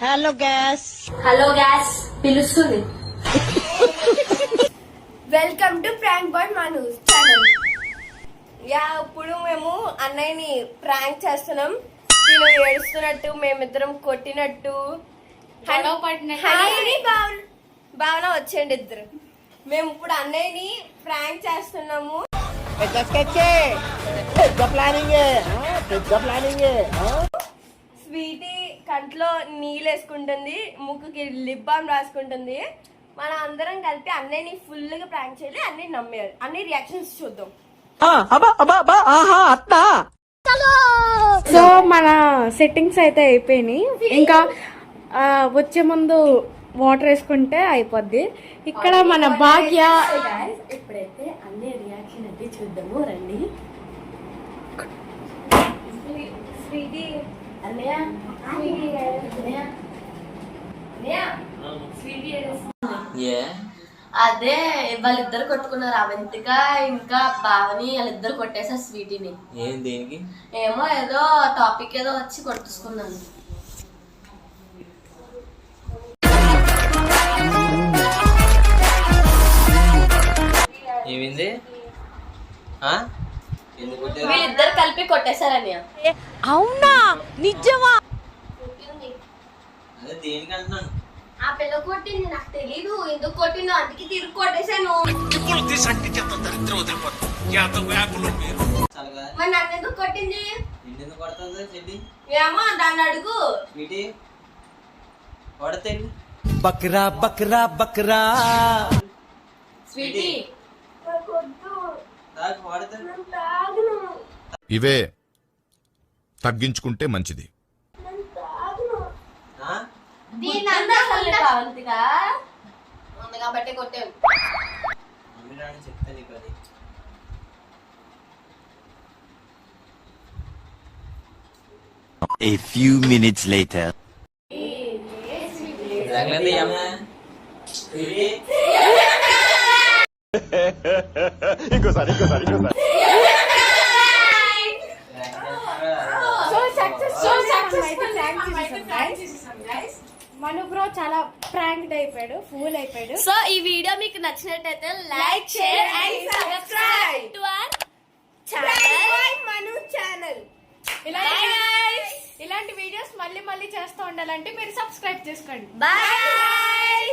Hello గ్యాస్ పిలుస్తుంది. Welcome to prank boy Manu channel. ఇప్పుడు మేము అన్నయ్యని ప్రాంక్ చేస్తున్నాం. నేను ఏడుస్తున్నట్టు, మేమిద్దరం కొట్టినట్టు, భావన వచ్చేయండి ఇద్దరు. మేము ఇప్పుడు అన్నయ్యని ప్రాంక్ చేస్తున్నాము. స్వీటీ కంట్లో నీళ్ళు వేసుకుంటుంది, ముక్కుకి లిప్ బామ్ రాసుకుంటుంది. మన అందరం కలిపి అన్నయ్యని ఫుల్ గా ప్రాంక్ చేయాలి. అన్నయ్య నమ్మేయాలి. అన్నయ్య రియాక్షన్స్ చూద్దాం. సో మన సెట్టింగ్స్ అయితే అయిపోయినాయి. ఇంకా వచ్చే ముందు వాటర్ వేసుకుంటే అయిపోద్ది. ఇక్కడ మన భాగ్య ఇప్పుడైతే అన్నయ్య రియాక్షన్ అయితే చూద్దాము రండి. స్వీటీ అన్నయ్య అదే వాళ్ళిద్దరు కొట్టుకున్నారు. అవంతిక ఇంకా భావని వాళ్ళిద్దరు కొట్టేసారు స్వీటీని. ఏం దేనికి? ఏమో ఏదో టాపిక్ ఏదో వచ్చి కొట్టుకున్నాను. ఏమైంది? వీళ్ళిద్దరు కలిపి కొట్టేశారని. అవునా? నిజమా? అదే దేనికి అంటున్నాను. ఆ పిల్ల కొట్టింది, నాకు తెలీదు ఎందుకు కొట్టిందో, అందుకే తిరిగి కొట్టేశాను. మరి నన్ను ఎందుకు కొట్టింది? ఎందుకు కొడుతుంది చెల్లి? ఏమో దాన్ని అడుగు. కొడతే బక్రా బక్రా బక్రా. స్వీటీ ఇవే తగ్గించుకుంటే మంచిది. దీన్ని అంతా అవంతిగా ఉంది కాబట్టి కొట్టాను. చెప్తా నీకు అది. A few minutes later. ఇంకోసారి మను బ్రో చాలా ప్రాంక్ అయిపోయాడు, ఫూల్ అయిపోయాడు. సో ఈ వీడియో మీకు నచ్చినట్టయితే like, share and subscribe to our channel Manu channel. ఇలాంటి వీడియోస్ మళ్ళీ చేస్తూ ఉండాలంటే మీరు సబ్స్క్రైబ్ చేసుకోండి. బాయ్.